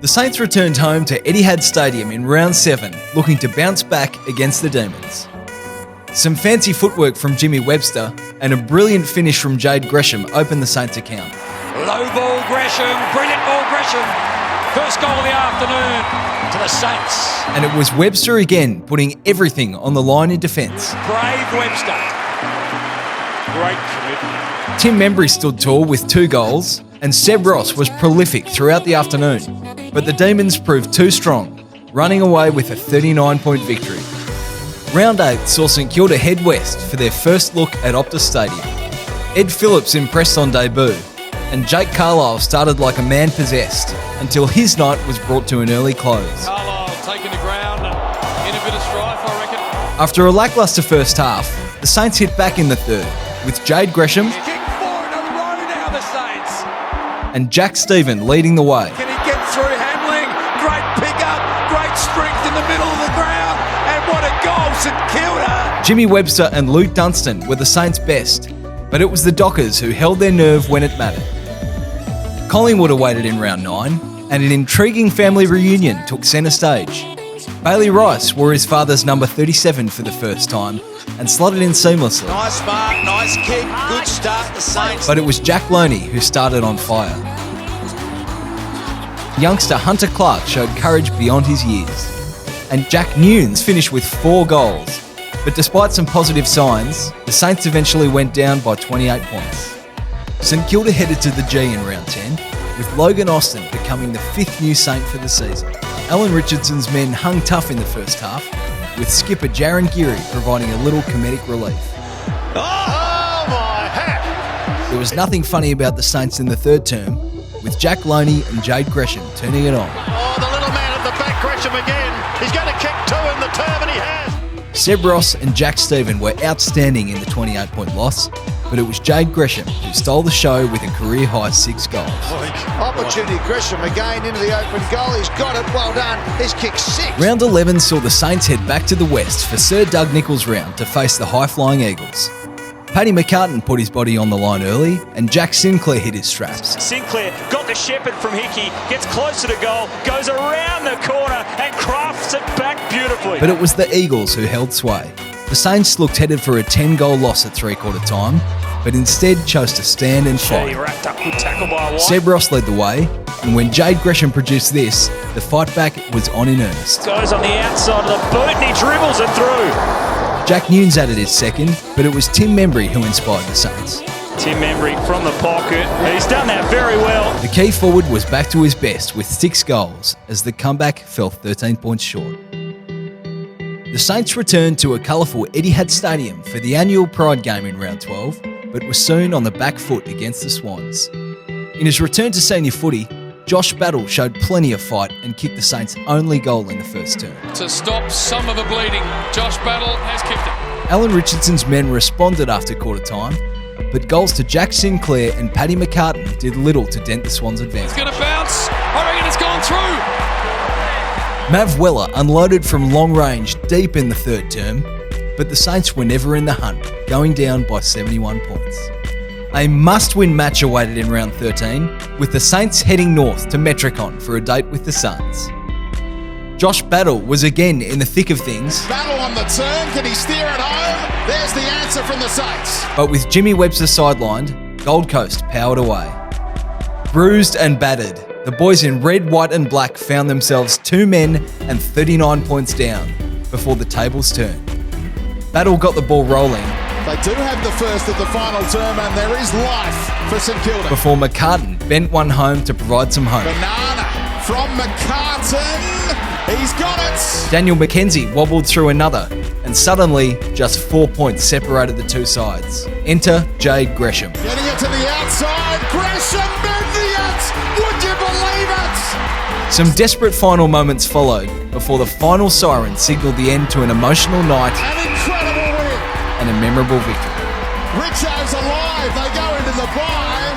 The Saints returned home to Etihad Stadium in round 7, looking to bounce back against the Demons. Some fancy footwork from Jimmy Webster and a brilliant finish from Jade Gresham opened the Saints' account. Low ball Gresham, brilliant ball Gresham. First goal of the afternoon to the Saints. And it was Webster again, putting everything on the line in defence. Brave Webster. Great commitment. Tim Membry stood tall with 2 goals, and Seb Ross was prolific throughout the afternoon. But the Demons proved too strong, running away with a 39-point victory. Round 8 saw St Kilda head west for their first look at Optus Stadium. Ed Phillips impressed on debut, and Jake Carlisle started like a man possessed until his night was brought to an early close. Carlisle taking the ground and in a bit of strife, I reckon. After a lacklustre first half, the Saints hit back in the third, with Jade Gresham Kick 4 in a row now, the Saints. and Jack Stephen leading the way. Can he get through handling? Great pick-up, great strength in the middle of the ground, and what a goal, St Kilda! Jimmy Webster and Luke Dunstan were the Saints' best, but it was the Dockers who held their nerve when it mattered. Collingwood awaited in round 9, and an intriguing family reunion took centre stage. Bailey Rice wore his father's number 37 for the first time and slotted in seamlessly. Nice mark, nice kick, good start, the Saints. But it was Jack Loney who started on fire. Youngster Hunter Clark showed courage beyond his years. And Jack Nunes finished with 4 goals. But despite some positive signs, the Saints eventually went down by 28 points. St Kilda headed to the G in round 10, with Logan Austin becoming the 5th new Saint for the season. Alan Richardson's men hung tough in the first half, with skipper Jaron Geary providing a little comedic relief. Oh my hat! There was nothing funny about the Saints in the third term, with Jack Loney and Jade Gresham turning it on. Oh, the little man at the back, Gresham again. He's going to kick 2 in the term, and he has. Seb Ross and Jack Stephen were outstanding in the 28-point loss, but it was Jade Gresham who stole the show with a career-high 6 goals. Opportunity, Gresham again into the open goal. He's got it, well done. He's kicked 6. Round 11 saw the Saints head back to the west for Sir Doug Nicholls' round to face the high-flying Eagles. Paddy McCartan put his body on the line early, and Jack Sinclair hit his straps. Sinclair got the shepherd from Hickey, gets closer to goal, goes around the corner and crafts it back beautifully. But it was the Eagles who held sway. The Saints looked headed for a 10-goal loss at three-quarter time, but instead chose to stand and fight. Wrapped up, good tackle by White. Seb Ross led the way, and when Jade Gresham produced this, the fight back was on in earnest. Goes on the outside of the boot and he dribbles it through. Jack Nunes added his second, but it was Tim Membry who inspired the Saints. Tim Membry from the pocket. He's done that very well. The key forward was back to his best with 6 goals as the comeback fell 13 points short. The Saints returned to a colourful Etihad Stadium for the annual Pride game in round 12, but was soon on the back foot against the Swans. In his return to senior footy, Josh Battle showed plenty of fight and kicked the Saints' only goal in the first term. To stop some of the bleeding, Josh Battle has kicked it. Alan Richardson's men responded after quarter time, but goals to Jack Sinclair and Paddy McCartan did little to dent the Swans' advance. It's going to bounce. I reckon it's gone through. Mav Weller unloaded from long range deep in the third term, but the Saints were never in the hunt, going down by 71 points. A must-win match awaited in round 13, with the Saints heading north to Metricon for a date with the Suns. Josh Battle was again in the thick of things. Battle on the turn, can he steer it home? There's the answer from the Saints. But with Jimmy Webster sidelined, Gold Coast powered away. Bruised and battered, the boys in red, white and black found themselves 2 men and 39 points down before the tables turned. Battle got the ball rolling. They do have the first of the final term, and there is life for St Kilda. Before McCartan bent one home to provide some hope. Banana from McCartan. He's got it. Daniel McKenzie wobbled through another, and suddenly just 4 points separated the two sides. Enter Jade Gresham. Getting it to the outside. Gresham Bendiat. Would you believe it? Some desperate final moments followed before the final siren signalled the end to an emotional night An incredible win. and a memorable victory. Richo's alive. They go into the bye.